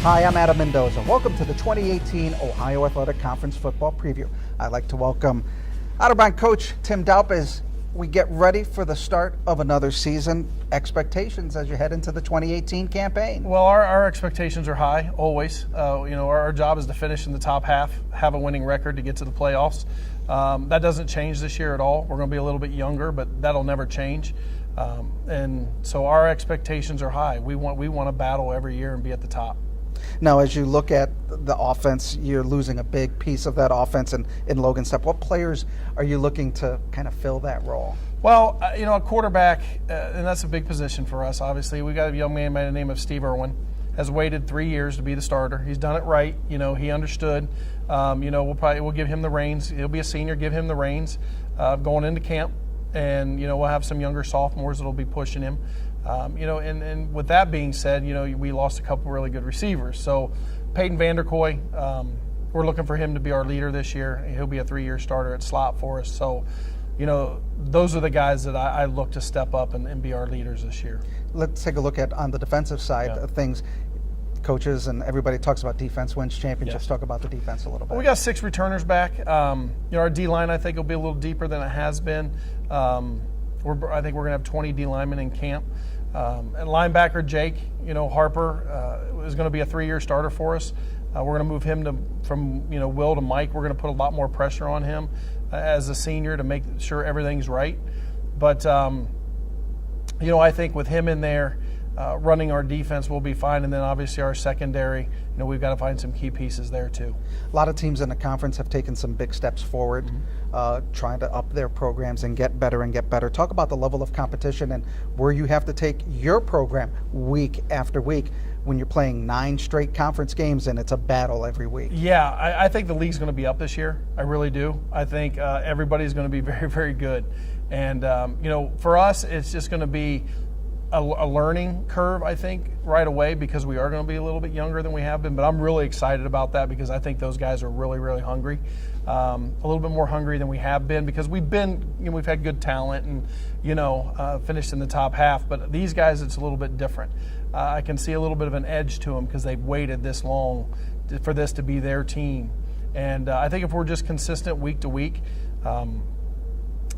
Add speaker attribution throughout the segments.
Speaker 1: Hi, I'm Adam Mendoza. Welcome to the 2018 Ohio Athletic Conference Football Preview. I'd like to welcome Otterbein coach Tim Doup as we get ready for the start of another season. Expectations as you head into the 2018 campaign?
Speaker 2: Well, our expectations are high, always. Our job is to finish in the top half, have a winning record to get to the playoffs. That doesn't change this year at all. We're going to be a little bit younger, but that'll never change. And so our expectations are high. We want to battle every year and be at the top.
Speaker 1: Now, as you look at the offense, you're losing a big piece of that offense in Logan Stepp. What players are you looking to kind of fill that role?
Speaker 2: Well, a quarterback, and that's a big position for us, obviously. We got a young man by the name of Steve Irwin, has waited 3 years to be the starter. He's done it right. He understood. We'll give him the reins. He'll be a senior, give him the reins going into camp. And, we'll have some younger sophomores that'll be pushing him. And with that being said, we lost a couple really good receivers. So Peyton Vanderkoy, we're looking for him to be our leader this year. He'll be a 3-year starter at slot for us. So, those are the guys that I look to step up and be our leaders this year. Let's take a look at on the defensive side of things. Coaches and everybody talks about defense wins championships. Talk about the defense a little bit. We got 6 returners back. Our D-line, I think, will be a little deeper than it has been. I think we're going to have 20 D linemen in camp. And linebacker Jake, Harper is going to be a 3-year starter for us. We're going to move him from Will to Mike. We're going to put a lot more pressure on him as a senior to make sure everything's right. But I think with him in there, running our defense will be fine, and then obviously our secondary, we've got to find some key pieces there too. A lot of teams in the conference have taken some big steps forward, trying to up their programs and get better and get better. Talk about the level of competition and where you have to take your program week after week when you're playing 9 straight conference games and it's a battle every week. Yeah, I think the league's going to be up this year. I really do. I think everybody's going to be very, very good. And, for us, it's just going to be a learning curve, I think, right away, because we are going to be a little bit younger than we have been. But I'm really excited about that because I think those guys are really, really hungry, a little bit more hungry than we have been because we've had good talent and finished in the top half. But these guys, it's a little bit different. I can see a little bit of an edge to them because they've waited this long for this to be their team. And I think if we're just consistent week to week,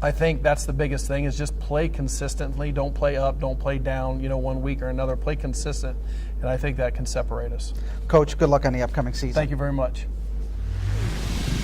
Speaker 2: I think that's the biggest thing is just play consistently. Don't play up, don't play down, one week or another. Play consistent, and I think that can separate us. Coach, good luck on the upcoming season. Thank you very much.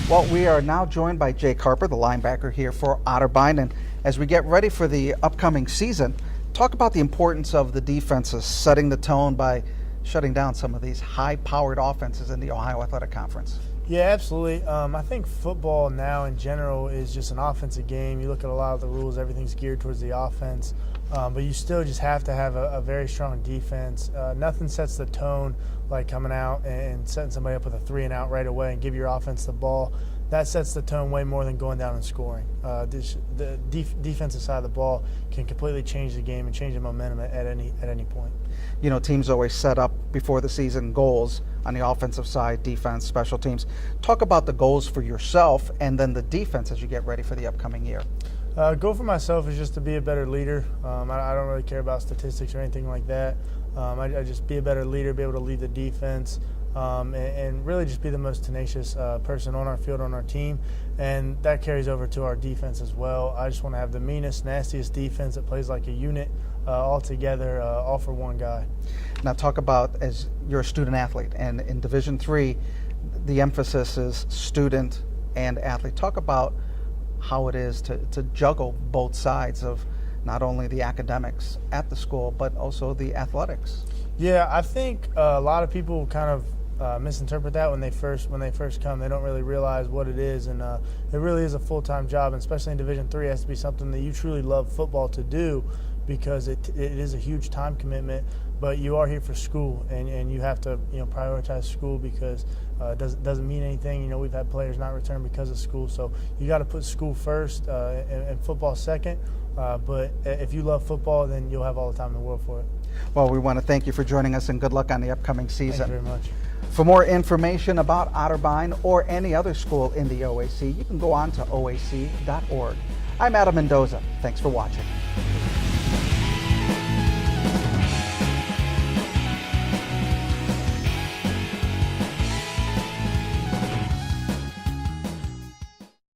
Speaker 2: Well, we are now joined by Jake Harper, the linebacker here for Otterbein, and as we get ready for the upcoming season, talk about the importance of the defenses setting the tone by shutting down some of these high-powered offenses in the Ohio Athletic Conference.
Speaker 3: Yeah, absolutely. I think football now in general is just an offensive game. You look at a lot of the rules, everything's geared towards the offense, but you still just have to have a very strong defense. Nothing sets the tone like coming out and setting somebody up with a 3-and-out right away and give your offense the ball. That sets the tone way more than going down and scoring. The defensive side of the ball can completely change the game and change the momentum at any point.
Speaker 1: Teams always set up before the season goals on the offensive side, defense, special teams. Talk about the goals for yourself and then the defense as you get ready for the upcoming year.
Speaker 3: Goal for myself is just to be a better leader. I don't really care about statistics or anything like that. I just be a better leader, be able to lead the defense, and really just be the most tenacious person on our field, on our team. And that carries over to our defense as well. I just want to have the meanest, nastiest defense that plays like a unit, all together, all for one guy.
Speaker 1: Now talk about, as you're a student athlete, and in Division III, the emphasis is student and athlete. Talk about how it is to juggle both sides of not only the academics at the school, but also the athletics.
Speaker 3: Yeah, I think a lot of people kind of misinterpret that when they first come. They don't really realize what it is, and it really is a full-time job, and especially in Division III, it has to be something that you truly love football to do, because it is a huge time commitment. But you are here for school, and you have to prioritize school because it doesn't mean anything. We've had players not return because of school, so you got to put school first and football second. But if you love football, then you'll have all the time in the world for it.
Speaker 1: Well, we want to thank you for joining us, and good luck on the upcoming season.
Speaker 3: Thank you very much.
Speaker 1: For more information about Otterbein or any other school in the OAC, you can go on to oac.org. I'm Adam Mendoza. Thanks for watching.